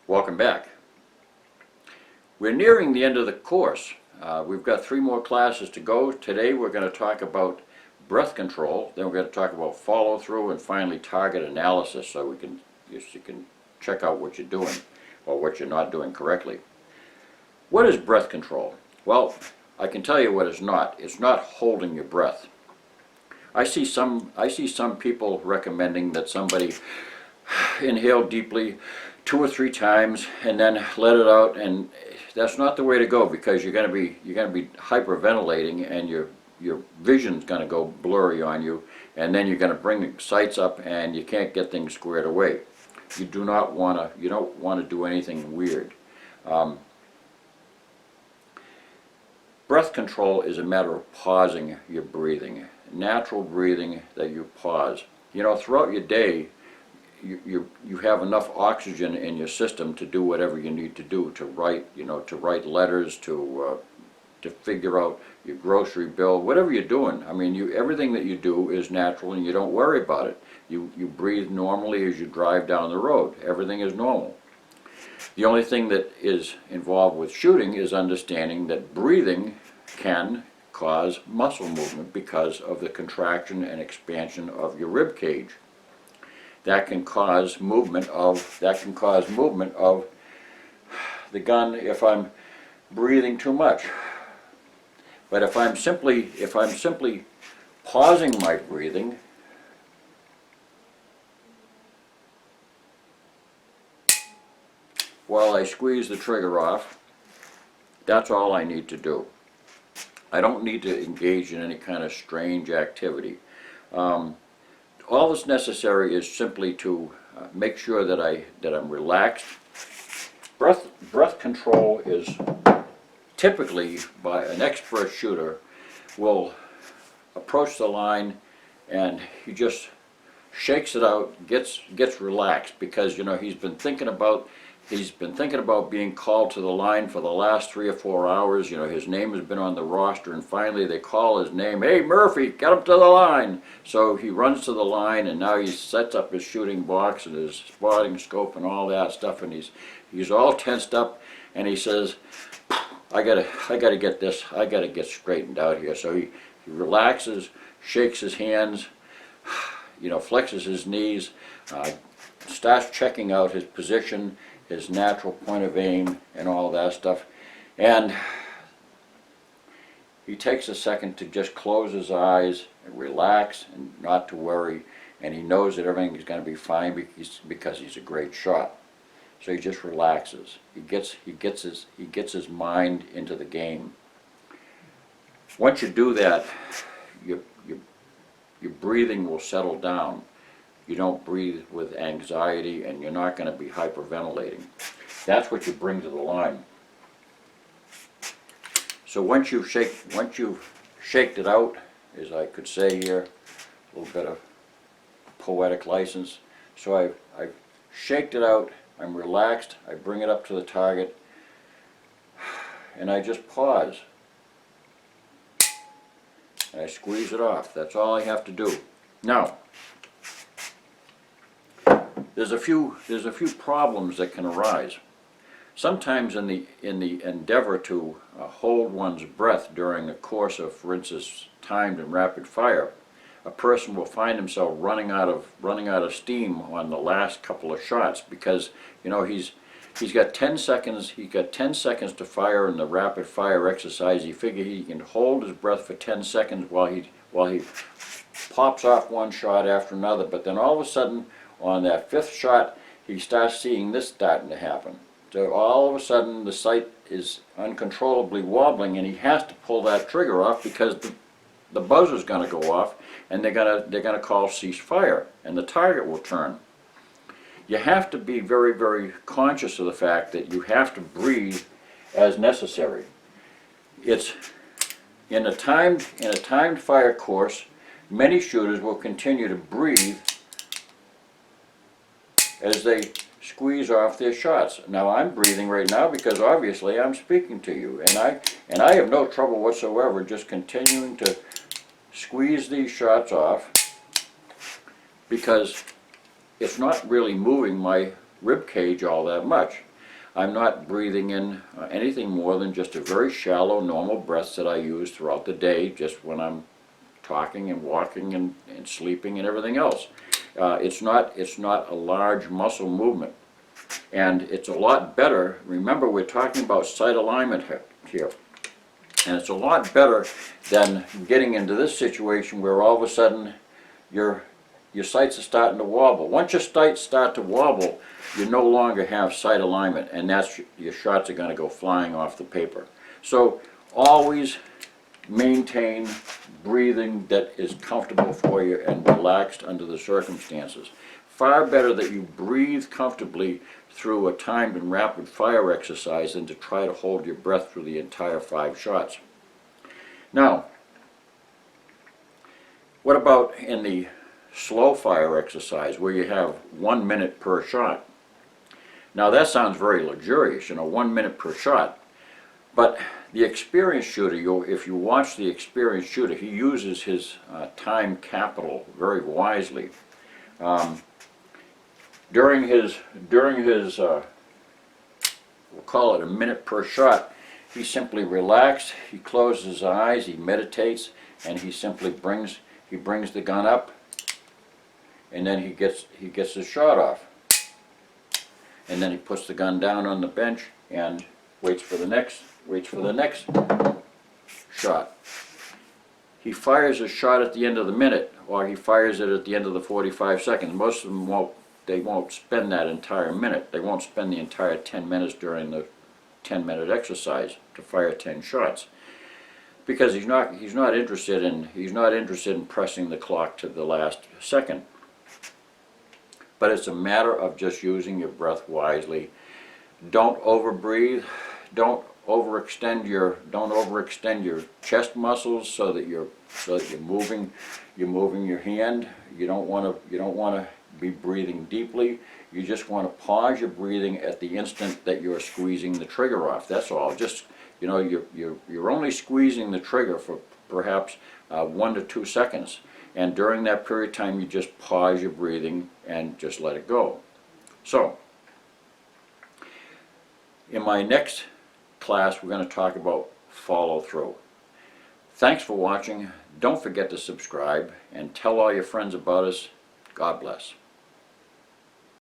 Welcome back. We're nearing the end of the course. We've got 3 more classes to go. Today we're going to talk about breath control, then we're going to talk about follow-through, and finally target analysis, so you can check out what you're doing or what you're not doing correctly. What is breath control? Well, I can tell you what it's not. It's not holding your breath. I see some people recommending that somebody inhale deeply 2 or 3 times and then let it out, and that's not the way to go, because you're going to be hyperventilating, and your vision's going to go blurry on you, and then you're going to bring the sights up and you can't get things squared away. You don't want to do anything weird. Breath control is a matter of pausing your breathing, natural breathing that you pause. Throughout your day, you have enough oxygen in your system to do whatever you need to do, to write letters, to figure out your grocery bill, whatever you're doing. I mean, everything that you do is natural, and you don't worry about it. You breathe normally as you drive down the road. Everything is normal. The only thing that is involved with shooting is understanding that breathing can cause muscle movement because of the contraction and expansion of your rib cage. That can cause movement of the gun if I'm breathing too much. But if I'm simply pausing my breathing, while I squeeze the trigger off, that's all I need to do. I don't need to engage in any kind of strange activity. All that's necessary is simply to make sure that I'm relaxed. Breath control is typically, by an expert shooter, will approach the line and he just shakes it out, gets relaxed, because he's been thinking about being called to the line for the last 3 or 4 hours. His name has been on the roster, and finally they call his name. Hey, Murphy, get him to the line. So he runs to the line, and now he sets up his shooting box and his spotting scope and all that stuff, and he's all tensed up, and he says, I gotta get this. I gotta get straightened out here. So he relaxes, shakes his hands, flexes his knees, starts checking out his position, his natural point of aim, and all that stuff. And he takes a second to just close his eyes and relax and not to worry, and he knows that everything is going to be fine because he's a great shot. So he just relaxes. He gets his mind into the game. Once you do that, your breathing will settle down. You don't breathe with anxiety, and you're not going to be hyperventilating. That's what you bring to the line. So once you've shaked it out, as I could say here, a little bit of poetic license. So I've shaked it out. I'm relaxed. I bring it up to the target, and I just pause. And I squeeze it off. That's all I have to do. Now, there's a few problems that can arise. Sometimes in the endeavor to hold one's breath during a course of, for instance, timed and rapid fire, a person will find himself running out of steam on the last couple of shots, because he's got 10 seconds. He's got 10 seconds to fire in the rapid fire exercise. He figures he can hold his breath for 10 seconds while he pops off one shot after another. But then all of a sudden, on that 5th shot, he starts seeing this starting to happen. So all of a sudden, the sight is uncontrollably wobbling, and he has to pull that trigger off, because the buzzer's going to go off, and they're going to call cease fire, and the target will turn. You have to be very, very conscious of the fact that you have to breathe as necessary. It's in a timed fire course. Many shooters will continue to breathe as they squeeze off their shots. Now, I'm breathing right now because obviously I'm speaking to you, and I have no trouble whatsoever just continuing to squeeze these shots off, because it's not really moving my rib cage all that much. I'm not breathing in anything more than just a very shallow, normal breaths that I use throughout the day, just when I'm talking and walking and sleeping and everything else. It's not a large muscle movement. And it's a lot better. Remember, we're talking about sight alignment here. And it's a lot better than getting into this situation where all of a sudden your sights are starting to wobble. Once your sights start to wobble, you no longer have sight alignment, and that's your shots are going to go flying off the paper. So always maintain breathing that is comfortable for you and relaxed under the circumstances. Far better that you breathe comfortably through a timed and rapid fire exercise than to try to hold your breath through the entire 5 shots. Now, what about in the slow fire exercise where you have 1 minute per shot? Now that sounds very luxurious, 1 minute per shot. But the experienced shooter, if you watch the experienced shooter, he uses his time capital very wisely. During his we'll call it a minute per shot, he simply relaxes, he closes his eyes, he meditates, and he simply brings the gun up, and then he gets his shot off. And then he puts the gun down on the bench and waits for the next shot. He fires a shot at the end of the minute, or he fires it at the end of the 45 seconds. Most of them won't spend that entire minute. They won't spend the entire 10 minutes during the 10-minute exercise to fire 10 shots, because he's not interested in pressing the clock to the last second. But it's a matter of just using your breath wisely. Don't overbreathe. Don't overextend your chest muscles so that you're moving your hand. You don't want to be breathing deeply. You just want to pause your breathing at the instant that you're squeezing the trigger off. That's all. Just you're only squeezing the trigger for perhaps 1 to 2 seconds, and during that period of time you just pause your breathing and just let it go. So in my next class we're going to talk about follow through. Thanks for watching. Don't forget to subscribe and tell all your friends about us. God bless.